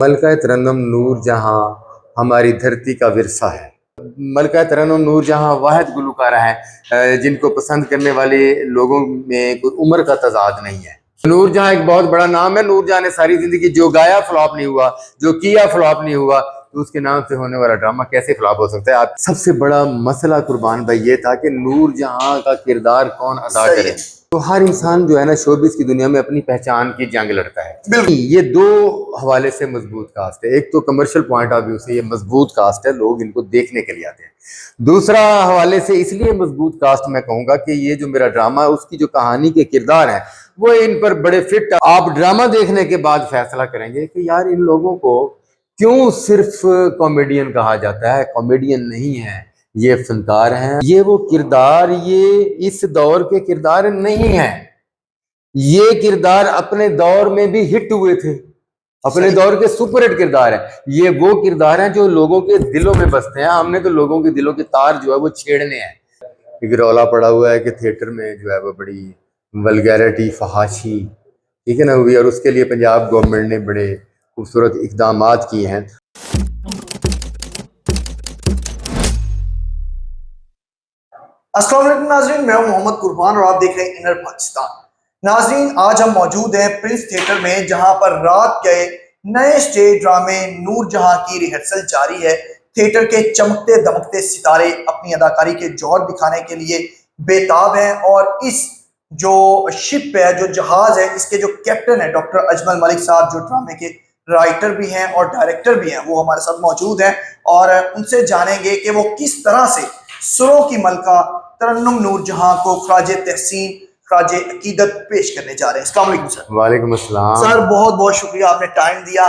मलका तरन्नुम नूर जहां हमारी धरती का विरसा है। मलका तरन्नुम नूर जहां वाहिद गुलकारा है जिनको पसंद करने वाले लोगों में कोई उम्र का तजाद नहीं है। नूर जहां एक बहुत बड़ा नाम है। नूर जहां ने सारी जिंदगी जो गाया फ्लॉप नहीं हुआ, जो किया फ्लॉप नहीं हुआ, तो उसके नाम से होने वाला ड्रामा कैसे फ्लॉप हो सकता है। आप सबसे बड़ा मसला कुर्बान भाई ये था कि नूर जहां का किरदार कौन अदा करे। तो हर इंसान जो है ना शोबिस की दुनिया में अपनी पहचान की जंग लड़ता है। बिल्कुल, ये दो हवाले से मजबूत कास्ट है। एक तो कमर्शियल पॉइंट ऑफ व्यू से ये मजबूत कास्ट है, लोग इनको देखने के लिए आते हैं। दूसरा हवाले से इसलिए मजबूत कास्ट मैं कहूंगा कि ये जो मेरा ड्रामा है उसकी जो कहानी के किरदार हैं वो इन पर बड़े फिट। आप ड्रामा देखने के बाद फैसला करेंगे कि यार इन लोगों को क्यों सिर्फ कॉमेडियन कहा जाता है। कॉमेडियन नहीं है, ये फनकार हैं। ये वो किरदार, ये इस दौर के किरदार नहीं है। ये किरदार अपने दौर में भी हिट हुए थे, अपने दौर के सुपरहिट किरदार है। ये वो किरदार हैं जो लोगों के दिलों में बसते हैं। हमने तो लोगों के दिलों के तार जो है वो छेड़ने हैं। एक रौला पड़ा हुआ है कि थिएटर में जो है वो बड़ी वल्गैरिटी, फहाशी, ठीक है ना, हुई, और उसके लिए पंजाब गवर्नमेंट ने बड़े खूबसूरत इकदाम किए हैं। अस्सलाम वालेकुम नाजरीन, मैं हूं मोहम्मद कुर्बान और आप देख रहे हैं इनर पाकिस्तान। नाजरीन, आज हम मौजूद हैं प्रिंस थिएटर में, जहां पर रात के नए स्टेज ड्रामे नूर जहां की रिहर्सल जारी है। थिएटर के चमकते दमकते सितारे अपनी अदाकारी के जौहर दिखाने के लिए बेताब हैं और इस जो शिप है, जो जहाज है, इसके जो कैप्टन है डॉक्टर अजमल मलिक साहब, जो ड्रामे के राइटर भी हैं और डायरेक्टर भी हैं, वो हमारे साथ मौजूद हैं और उनसे जानेंगे कि वो किस तरह से सुरों की मलका तरन्नुम नूर जहां को खराज तहसीन, खराज अकीदत पेश करने जा रहे हैं। अस्सलाम वालेकुम सर। वालेकुम अस्सलाम सर, बहुत बहुत शुक्रिया, आपने टाइम दिया।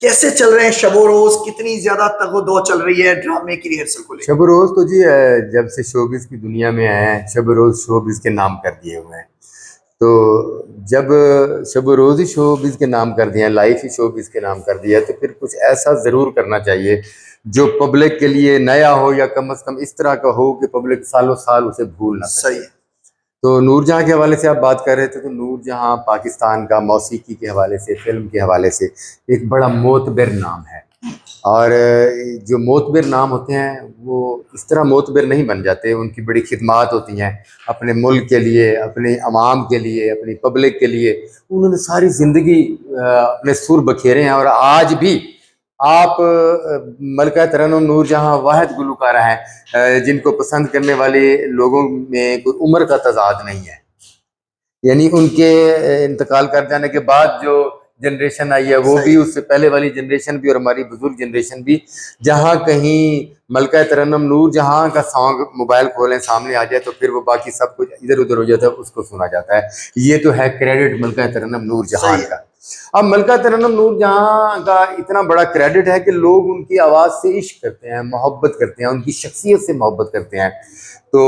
कैसे चल रहे हैं शबो रोज, कितनी ज्यादा तगोदो चल रही है ड्रामे की रिहर्सल को लेकर? शब रोज तो जी जब से शोबिस की दुनिया में आए हैं, शब रोज शोबिस के नाम कर दिए हुए हैं। तो जब शब रोज ही शोबिस के नाम कर दिया, लाइफ ही शोबिस के नाम कर दिया, तो फिर कुछ ऐसा ज़रूर करना चाहिए जो पब्लिक के लिए नया हो, या कम से कम इस तरह का हो कि पब्लिक सालों साल उसे भूल ना सके। सही है। तो नूरजहां के हवाले से आप बात कर रहे थे, तो नूरजहां पाकिस्तान का मौसीकी के हवाले से, फिल्म के हवाले से एक बड़ा मोतबर नाम है। और जो मोतबर नाम होते हैं वो इस तरह मोतबर नहीं बन जाते, उनकी बड़ी खिदमात होती हैं अपने मुल्क के लिए, अपने अवाम के लिए, अपनी पब्लिक के लिए। उन्होंने सारी ज़िंदगी अपने सुर बखेरे हैं और आज भी आप मलका तरन्नुम नूर जहां वाहिद गुलकारा हैं जिनको पसंद करने वाले लोगों में कोई उम्र का तजाद नहीं है। यानी उनके इंतकाल कर जाने के बाद जो जनरेशन आई है वो भी, उससे पहले वाली जनरेशन भी और हमारी बुजुर्ग जनरेशन भी, जहाँ कहीं मलका तरन्नुम नूर जहां का सॉन्ग मोबाइल खोलें सामने आ जाए तो फिर वो बाकी सब कुछ इधर उधर हो जाता है, उसको सुना जाता है। ये तो है क्रेडिट मलका तरन्नुम नूर जहां का। अब मलका तरन्नुम नूर जहां का इतना बड़ा क्रेडिट है कि लोग उनकी आवाज़ से इश्क करते हैं, मोहब्बत करते हैं, उनकी शख्सियत से मोहब्बत करते हैं। तो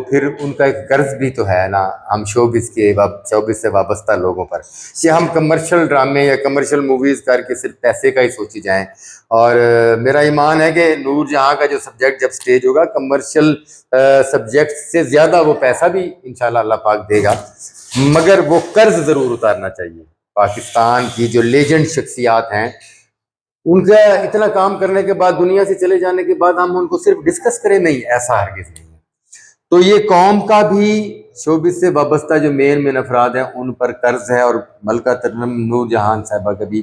फिर उनका एक कर्ज भी तो है ना हम शोबिस से वाबस्ता लोगों पर, कि हम कमर्शियल ड्रामे या कमर्शियल मूवीज़ करके सिर्फ पैसे का ही सोची जाएं। और मेरा ईमान है कि नूर जहां का जो सब्जेक्ट जब स्टेज होगा, कमर्शियल सब्जेक्ट से ज़्यादा वो पैसा भी इंशाल्लाह अल्लाह पाक देगा, मगर वो कर्ज ज़रूर उतारना चाहिए। पाकिस्तान की जो लेजेंड शख्सियात हैं, उनका इतना काम करने के बाद, दुनिया से चले जाने के बाद, हम उनको सिर्फ डिस्कस करें, नहीं, ऐसा हरगिज़ नहीं है। तो ये कौम का भी शोबिस से वाबस्ता जो मेन अफराद हैं उन पर कर्ज है, और मलका तरन्नुम नूर जहां साहिबा का भी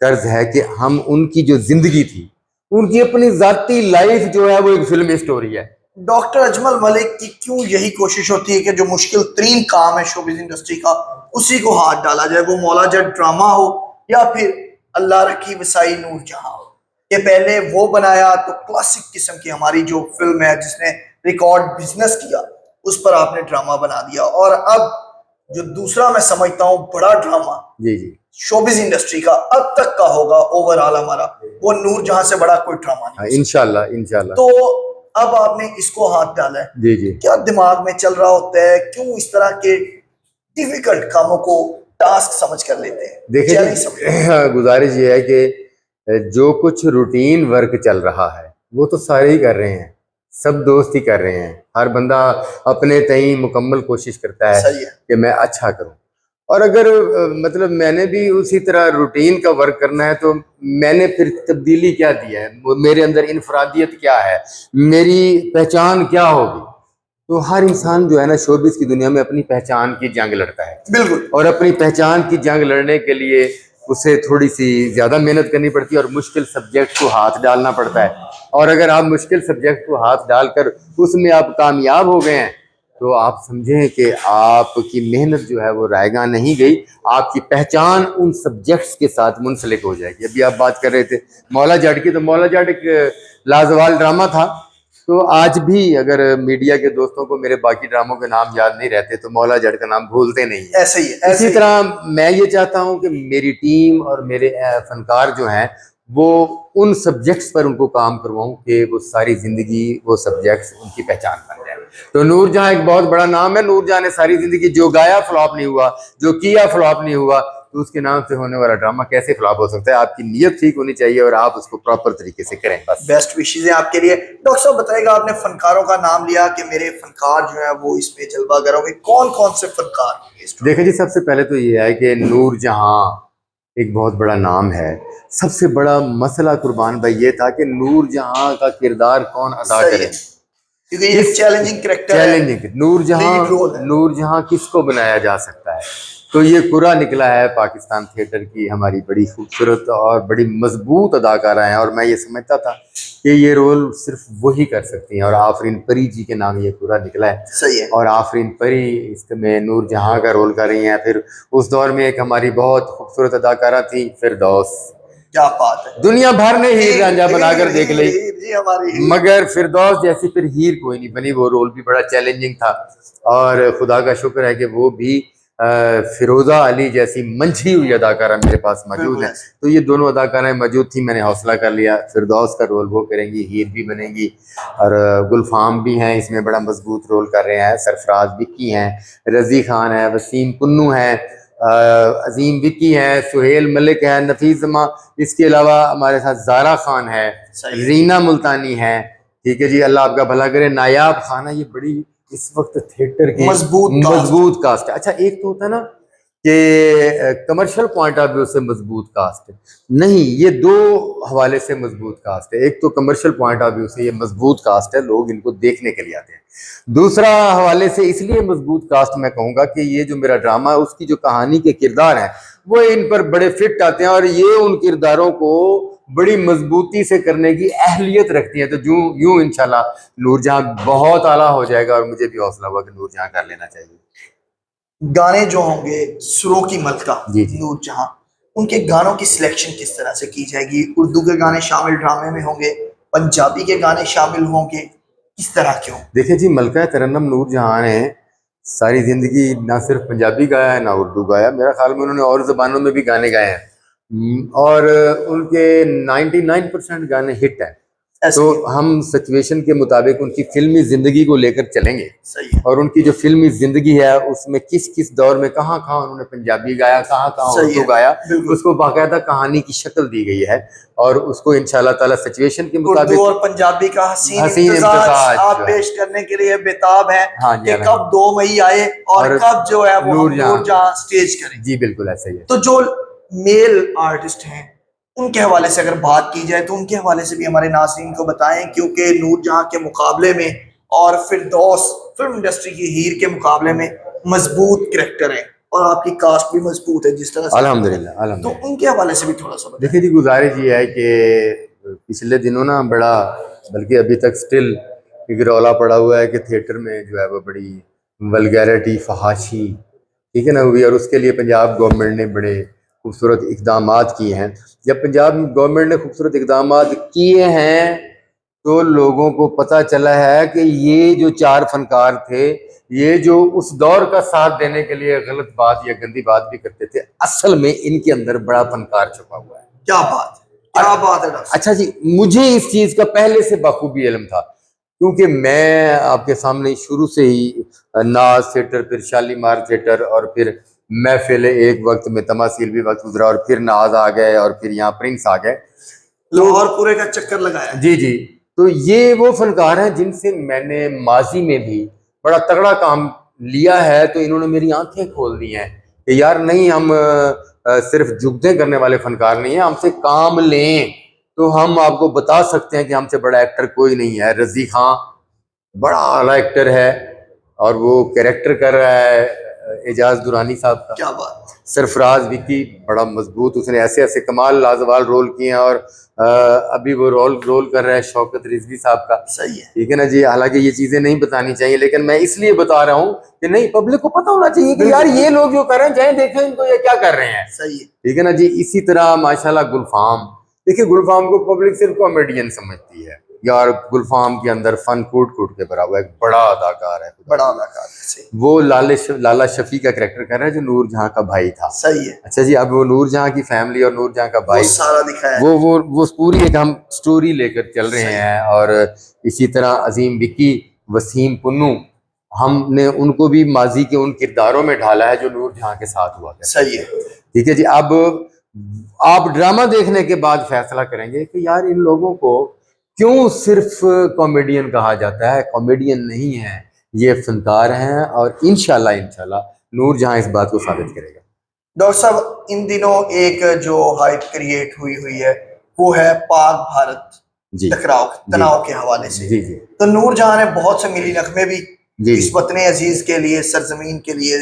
कर्ज है कि हम उनकी जो जिंदगी थी, उनकी अपनी जाती लाइफ जो है वो एक फिल्मी स्टोरी है। डॉक्टर अजमल मलिक की क्यों यही कोशिश होती है कि जो मुश्किल तरीन काम है शोबिज इंडस्ट्री का, उसी को हाथ डाला जाए, वो मौला जट ड्रामा हो या फिर अल्लाह रखी वसाई नूर जहां हो। ये पहले वो बनाया तो क्लासिक किस्म की हमारी जो फिल्म है जिसने रिकॉर्ड बिजनेस किया, उस पर आपने ड्रामा बना दिया, और अब जो दूसरा मैं समझता हूँ बड़ा ड्रामा जी जी शोबिज इंडस्ट्री का अब तक का होगा ओवरऑल हमारा, वो नूर जहां से बड़ा कोई ड्रामा नहीं। इंशाल्लाह इंशाल्लाह। तो अब आपने इसको हाथ डाला है, जी जी। क्या दिमाग में चल रहा होता है, क्यों इस तरह के डिफिकल्ट कामों को टास्क समझ कर लेते हैं? देखिए, गुजारिश ये है कि जो कुछ रूटीन वर्क चल रहा है वो तो सारे ही कर रहे हैं, सब दोस्त ही कर रहे हैं, हर बंदा अपने तई मुकम्मल कोशिश करता है कि मैं अच्छा करूं। और अगर मतलब मैंने भी उसी तरह रूटीन का वर्क करना है तो मैंने फिर तब्दीली क्या दिया है, मेरे अंदर इनफरादियत क्या है, मेरी पहचान क्या होगी। तो हर इंसान जो है ना शोबिस की दुनिया में अपनी पहचान की जंग लड़ता है, बिल्कुल। और अपनी पहचान की जंग लड़ने के लिए उसे थोड़ी सी ज़्यादा मेहनत करनी पड़ती है और मुश्किल सब्जेक्ट को हाथ डालना पड़ता है। और अगर आप मुश्किल सब्जेक्ट को हाथ डालकर उसमें आप कामयाब हो गए हैं तो आप समझें कि आपकी मेहनत जो है वो रायगा नहीं गई, आपकी पहचान उन सब्जेक्ट्स के साथ मुंसलिक हो जाएगी। अभी आप बात कर रहे थे मौला जट की, तो मौला जट एक लाजवाल ड्रामा था। तो आज भी अगर मीडिया के दोस्तों को मेरे बाकी ड्रामों के नाम याद नहीं रहते तो मौला जट का नाम भूलते नहीं है। ऐसे ही है, इसी तरह मैं ये चाहता हूं कि मेरी टीम और मेरे फनकार जो हैं वो उन सब्जेक्ट्स पर उनको काम करवाऊं कि वो सारी जिंदगी वो सब्जेक्ट्स उनकी पहचान बन जाए। तो नूरजहां एक बहुत बड़ा नाम है। नूरजहां ने सारी जिंदगी जो गाया फ्लॉप नहीं हुआ, जो किया फ्लॉप नहीं हुआ, तो उसके नाम से होने वाला ड्रामा कैसे फ्लॉप हो सकता है। आपकी नीयत ठीक होनी चाहिए और आप उसको प्रॉपर तरीके से करें। बस बेस्ट विशेष है आपके लिए। डॉक्टर साहब बताएगा, आपने फनकारों का नाम लिया कि मेरे फनकार जो है वो इस पे जलवा होंगे, कौन कौन से फनकार होंगे? देखिए जी, सबसे पहले तो ये है कि नूरजहां एक बहुत बड़ा नाम है। सबसे बड़ा मसला कुर्बान भाई ये था कि नूरजहां का किरदार कौन अदा सही करे, है, क्योंकि ये एक चैलेंजिंग कैरेक्टर है, चैलेंजिंग लीड रोल है। नूरजहां किसको बनाया जा सकता है। तो ये कुरा निकला है पाकिस्तान थिएटर की हमारी बड़ी खूबसूरत और बड़ी मजबूत अदाकारा हैं, और मैं ये समझता था कि ये रोल सिर्फ वही कर सकती हैं, और आफरीन परी जी के नाम ये कुरा निकला है। सही है। और आफरीन परी इसमें नूरजहां का रोल कर रही हैं। फिर उस दौर में एक हमारी बहुत खूबसूरत अदाकारा थी फिरदौस। क्या बात है, दुनिया भर ने हीर रांझा बनाकर देख ली, जी हमारी हीर। मगर फिरदौस जैसी फिर हीर कोई नहीं बनी। वो रोल भी बड़ा चैलेंजिंग था, और खुदा का शुक्र है कि वो भी फिरोजा अली जैसी मंझी हुई अदाकारा मेरे पास मौजूद है। तो ये दोनों अदाकाराएं मौजूद थी, मैंने हौसला कर लिया। फिरदौस का रोल वो करेंगी, हीर भी बनेंगी, और गुलफाम भी हैं इसमें, बड़ा मजबूत रोल कर रहे हैं। सरफराज विक्की हैं, रजी खान है, वसीम पुन्नू हैं, अजीम विक्की है, सुहेल मलिक है, नफीस जमा, इसके अलावा हमारे साथ जारा खान है, रीना मुल्तानी है। ठीक है जी, अल्लाह आपका भला करे। नायाब खाना, ये बड़ी इस वक्त थिएटर की मजबूत कास्ट है। अच्छा, एक तो होता है ना कि कमर्शियल पॉइंट ऑफ व्यू से मजबूत कास्ट है, नहीं, ये दो हवाले से मजबूत कास्ट है। एक तो कमर्शियल पॉइंट ऑफ व्यू से ये मजबूत कास्ट है, लोग इनको देखने के लिए आते हैं। दूसरा हवाले से इसलिए मजबूत कास्ट मैं कहूँगा कि ये जो मेरा ड्रामा है उसकी जो कहानी के किरदार हैं वो इन पर बड़े फिट आते हैं, और ये उन किरदारों को बड़ी मजबूती से करने की अहलियत रखती है। तो यूं इंशाल्लाह नूरजहां बहुत आला हो जाएगा, और मुझे भी हौसला हुआ कि नूरजहां कर लेना चाहिए। गाने जो होंगे सुरों की मलका जी नूरजहां, उनके गानों की सिलेक्शन किस तरह से की जाएगी? उर्दू के गाने शामिल ड्रामे में होंगे, पंजाबी के गाने शामिल होंगे, किस तरह के होंगे? देखिए जी, मलका तरन्नुम नूरजहां ने सारी जिंदगी ना सिर्फ पंजाबी गाया है ना उर्दू गाया, मेरा ख्याल में उन्होंने और जबानों में भी गाने गाए हैं, और उनके 99% गाने हिट हैं। तो हम सिचुएशन के मुताबिक उनकी फिल्मी जिंदगी को लेकर चलेंगे। सही। और उनकी जो फिल्मी जिंदगी है उसमें किस किस दौर में कहाँ कहाँ उन्होंने पंजाबी गाया, कहाँ कहाँ उर्दू गाया, उसको बाकायदा कहानी की शक्ल दी गई है, और उसको इंशाल्लाह ताला सिचुएशन के मुताबिक और पंजाबी का हसीन इम्तिजाज आप पेश करने के लिए बेताब है। हाँ जी, कि कब 2 मई आए और कब जो है वो नूरजहां स्टेज करें। जी बिल्कुल ऐसा ही है। तो जो मेल आर्टिस्ट हैं उनके हवाले से अगर बात की जाए तो उनके हवाले से भी हमारे नाज़रीन को बताएं, क्योंकि नूरजहां के मुकाबले में और फिरदौस फिल्म इंडस्ट्री की हीर के मुकाबले में मजबूत कैरेक्टर है, और आपकी कास्ट भी मजबूत है जिस तरह से। अल्हम्दुलिल्लाह। तो उनके हवाले से भी थोड़ा सा बताएं। देखिए जी, गुजारिश ये है कि पिछले दिनों ना बड़ा, बल्कि अभी तक स्टिल एक रौला पड़ा हुआ है कि थिएटर में जो है वो बड़ी वल्गैरिटी, फहाशी, ठीक है ना, हुई, और उसके लिए पंजाब गवर्नमेंट ने बड़े खूबसूरत इकदामात किए हैं। जब पंजाब गवर्नमेंट ने खूबसूरत इकदामात किए हैं तो लोगों को पता चला है कि ये जो 4 फनकार थे, ये जो उस दौर का साथ देने के लिए गलत बात या गंदी बात भी करते थे, असल में इनके अंदर बड़ा फनकार छुपा हुआ है। क्या बात, क्या बात है। अच्छा जी, मुझे इस चीज का पहले से बखूबी इल्म था, क्योंकि मैं आपके सामने शुरू से ही नाज थिएटर, फिर शालीमार थिएटर, और फिर महफिल एक वक्त में, तमासील भी वक्त गुजरा, और फिर नाज आ गए, और फिर यहाँ प्रिंस आ गए, लाहौर पूरे का चक्कर लगाया। जी जी। तो ये वो फनकार हैं जिनसे मैंने माजी में भी बड़ा तगड़ा काम लिया है, तो इन्होंने मेरी आंखें खोल दी हैं कि यार नहीं, हम सिर्फ जुगते करने वाले फनकार नहीं है, हमसे काम लें तो हम आपको बता सकते हैं कि हमसे बड़ा एक्टर कोई नहीं है। रज़ी खान बड़ा आला एक्टर है और वो कैरेक्टर कर रहा है एजाज दुरानी साहब का। क्या बात। सरफराज विकी बड़ा मजबूत, उसने ऐसे ऐसे कमाल लाजवाल रोल किए हैं और अभी वो रोल कर रहा है शौकत रिजवी साहब का। सही है। ठीक है ना जी। हालांकि ये चीजें नहीं बतानी चाहिए, लेकिन मैं इसलिए बता रहा हूँ कि नहीं, पब्लिक को पता होना चाहिए कि यार ये लोग जो कर रहे हैं, जाए देखें इनको ये क्या कर रहे हैं। सही है। ठीक है ना जी। इसी तरह माशाल्लाह गुलफाम, देखिए गुलफाम को पब्लिक सिर्फ कॉमेडियन समझती है यार, गुलफाम के अंदर फन कूट कूट के भरा हुआ एक बड़ा अदाकार है, बड़ा अदाकार है। वो लाला शफी का कैरेक्टर कर रहा है जो नूर जहां का भाई था। सही है। अच्छा जी, अब वो नूर जहां की फैमिली और नूर जहां का भाई वो सारा दिखाया, वो पूरी एक हम स्टोरी लेकर चल रहे हैं। और इसी तरह अजीम विक्की, वसीम पुन्नू, हमने उनको भी माजी के उन किरदारों में ढाला है जो नूर जहां के साथ हुआ करते। सही है। ठीक है जी। अब आप ड्रामा देखने के बाद फैसला करेंगे कि यार इन लोगों को क्यों सिर्फ कॉमेडियन कहा जाता है। कॉमेडियन नहीं है, ये फनकार हैं और इंशाल्लाह नूर जहां इस बात को साबित करेगा। डॉक्टर साहब, इन दिनों एक जो हाइप क्रिएट हुई है वो है पाक भारत जी टकराव तनाव के हवाले से। जी जी। तो नूरजहां ने बहुत से मिली नगमे भी जी इस वतने अजीज के लिए, सरजमीन के लिए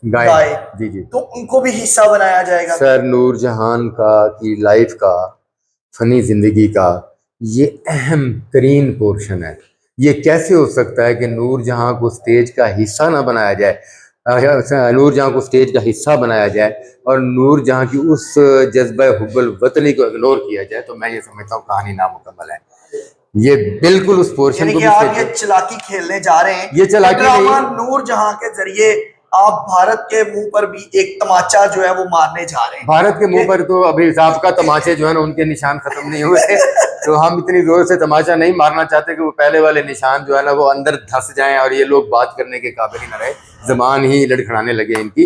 गाए। जी जी। तो उनको भी हिस्सा बनाया जाएगा। सर, नूर जहान का की लाइफ का, फनी जिंदगी का ये अहम तरीन पोर्शन है। ये कैसे हो सकता है कि नूर जहां को स्टेज का हिस्सा ना बनाया जाए, नूर जहां को स्टेज का हिस्सा बनाया जाए और नूर जहां की उस जज्बा हुब्बुल वतनी को इग्नोर किया जाए, तो मैं ये समझता हूँ कहानी नामुकम्मल है। ये बिल्कुल उस पोर्शन को कि आप ये चलाकी खेलने जा रहे हैं। ये चलाकी नहीं, नूर जहां के जरिए आप भारत के मुंह पर भी एक तमाचा जो है वो मारने जा रहे हैं। भारत के मुंह पर तो अभी साबका तमाचे जो है ना, उनके निशान खत्म नहीं हुए तो हम इतनी जोर से तमाचा नहीं मारना चाहते कि वो पहले वाले निशान जो है ना वो अंदर धंस जाएं और ये लोग बात करने के काबिल ही ना रहे, जबान ही लड़खड़ाने लगे इनकी।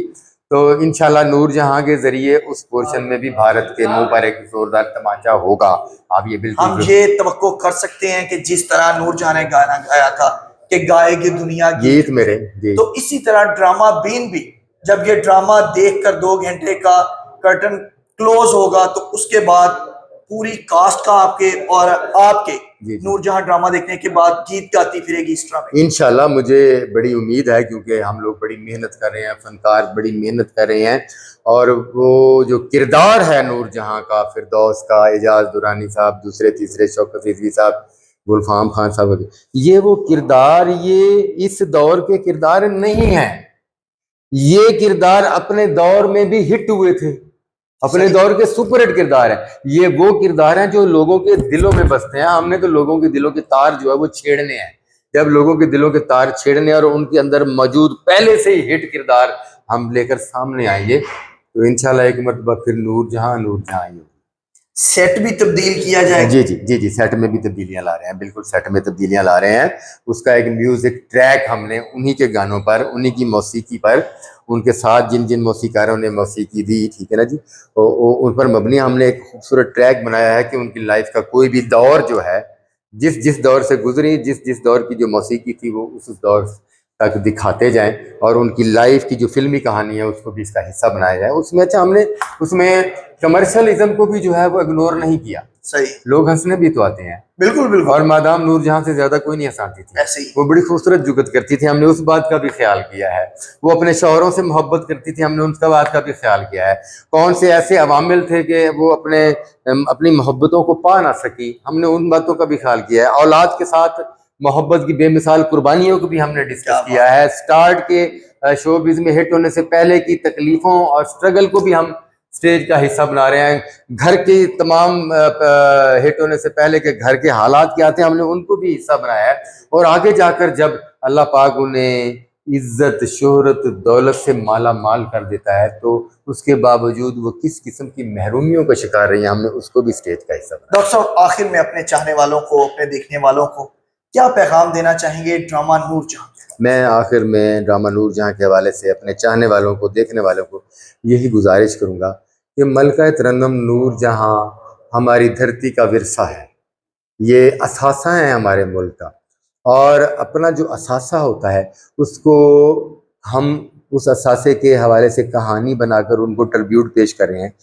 तो इंशाल्लाह नूर जहां के जरिए उस पोर्शन में भी भारत के मुंह पर एक जोरदार तमाचा होगा। आप ये बिल्कुल हम ये तवक्को कर सकते हैं कि जिस तरह नूर जहां ने गाना गाया था कि गाएगी दुनिया गीत मेरे जी, तो इसी तरह ड्रामा बीन भी जब ये ड्रामा देखकर 2 घंटे का कर्टन क्लोज होगा तो उसके बाद पूरी कास्ट का आपके और आपके नूरजहां ड्रामा देखने के बाद गीत गाती फिरेगी इस ड्रामे। इंशाल्लाह मुझे बड़ी उम्मीद है, क्योंकि हम लोग बड़ी मेहनत कर रहे हैं, फनकार बड़ी मेहनत कर रहे हैं। और वो जो किरदार है नूर जहां का, फिरदौस का, एजाज दुरानी साहब, दूसरे तीसरे शौकत रिजवी साहब, गुलफाम खान साहब, ये वो किरदार, ये इस दौर के किरदार नहीं है। ये किरदार अपने दौर में भी हिट हुए थे, अपने दौर के सुपरहिट किरदार है। ये वो किरदार हैं जो लोगों के दिलों में बसते हैं। हमने तो लोगों के दिलों के तार जो है वो छेड़ने हैं। जब लोगों के दिलों के तार छेड़ने और उनके अंदर मौजूद पहले से ही हिट किरदार हम लेकर सामने आएंगे, तो इंशाल्लाह एक मरतबा फिर नूर जहां ही होगी। सेट भी तब्दील किया जाएगा। जी जी जी जी, सेट में भी तब्दीलियां ला रहे हैं, बिल्कुल सेट में तब्दीलियां ला रहे हैं। उसका एक म्यूजिक ट्रैक हमने उन्हीं के गानों पर, उन्हीं की मौसीकी पर, उनके साथ जिन जिन मौसीकारों ने मौसीकी दी, ठीक है ना जी, उन पर मबनी हमने एक खूबसूरत ट्रैक बनाया है कि उनकी लाइफ का कोई भी दौर जो है, जिस जिस दौर से गुजरी, जिस जिस दौर की जो मौसीकी थी, वो उस दौर तक दिखाते जाएं और उनकी लाइफ की जो फिल्मी कहानी है उसको भी इसका हिस्सा बनाया जाए। उसमें अच्छा हमने उसमें कमर्शियलिज्म को भी जो है वो इग्नोर नहीं किया। सही, लोग हंसने भी तो आते हैं। बिल्कुल बिल्कुल। और मादाम नूर जहां से ज्यादा कोई नहीं हंसाती थी, ऐसे ही वो बड़ी खूबसूरत जुगत करती थी, हमने उस बात का भी ख्याल किया है। वो अपने शौहरों से मोहब्बत करती थी, हमने उनका बात का भी ख्याल किया है। कौन से ऐसे अवामिल थे कि वो अपनी मोहब्बतों को पा ना सकी, हमने उन बातों का भी ख्याल किया है। औलाद के साथ मोहब्बत की बेमिसाल कुर्बानियों को भी हमने डिस्कस किया है। स्टार्ट के शोबिज़ में हिट होने से पहले की तकलीफों और स्ट्रगल को भी हम स्टेज का हिस्सा बना रहे हैं। घर के तमाम हिट होने से पहले के घर के हालात क्या थे, हमने उनको भी हिस्सा बनाया है। और आगे जाकर जब अल्लाह पाक उन्हें इज्जत, शोहरत, दौलत से माला माल कर देता है, तो उसके बावजूद वो किस किस्म की महरूमियों का शिकार रही है, हमने उसको भी स्टेज का हिस्सा बनाया। डॉक्टर साहब, आखिर में अपने चाहने वालों को, अपने देखने वालों को क्या पैगाम देना चाहेंगे ड्रामा नूरजहां? मैं आखिर में ड्रामा नूरजहां के हवाले से अपने चाहने वालों को, देखने वालों को यही गुजारिश करूँगा कि मलका तरन्नुम नूरजहां हमारी धरती का विरसा है, ये असासा है हमारे मुल्क का। और अपना जो असासा होता है उसको हम उस असासे के हवाले से कहानी बनाकर उनको ट्रिब्यूट पेश कर रहे हैं।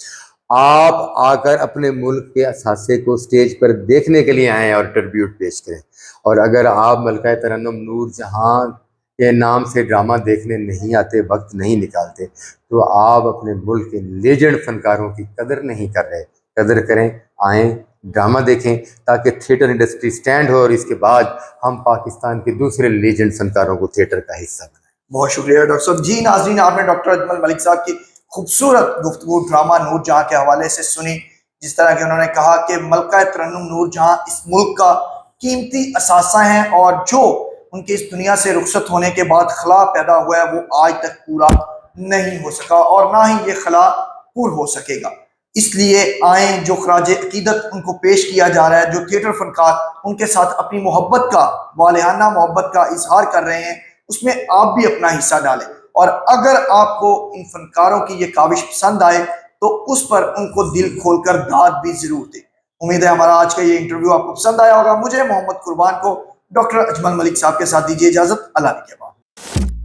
आप आकर अपने मुल्क के असासे को स्टेज पर देखने के लिए आएँ और ट्रिब्यूट पेश करें। और अगर आप मलका तरन्नुम नूर जहाँ के नाम से ड्रामा देखने नहीं आते, वक्त नहीं निकालते, तो आप अपने मुल्क के लेजेंड फनकारों की कदर नहीं कर रहे। कदर करें, आएँ, ड्रामा देखें, ताकि थिएटर इंडस्ट्री स्टैंड हो और इसके बाद हम पाकिस्तान के दूसरे लेजेंड फनकारों को थिएटर का हिस्सा बनाएं। बहुत शुक्रिया डॉक्टर साहब। जी नाज़रीन, आपने डॉक्टर अजमल मलिक साहब की खूबसूरत गुफ्तगू ड्रामा नूर जहां के हवाले से सुनी। जिस तरह के उन्होंने कहा कि मलका तरन्नुम नूर जहां इस मुल्क का कीमती असासा है और जो उनके इस दुनिया से रुखसत होने के बाद खला पैदा हुआ है वो आज तक पूरा नहीं हो सका और ना ही ये खला पूरा हो सकेगा। इसलिए आए, जो खराज अकीदत उनको पेश किया जा रहा है, जो थिएटर फनकार उनके साथ अपनी मोहब्बत का, वालिहाना मोहब्बत का इजहार कर रहे हैं, उसमें आप भी अपना हिस्सा डालें। और अगर आपको इन फनकारों की ये काविश पसंद आए तो उस पर उनको दिल खोलकर दाद भी जरूर दें। उम्मीद है हमारा आज का ये इंटरव्यू आपको पसंद आया होगा। मुझे मोहम्मद कुर्बान को डॉक्टर अजमल मलिक साहब के साथ दीजिए इजाजत। अल्लाह के बाद।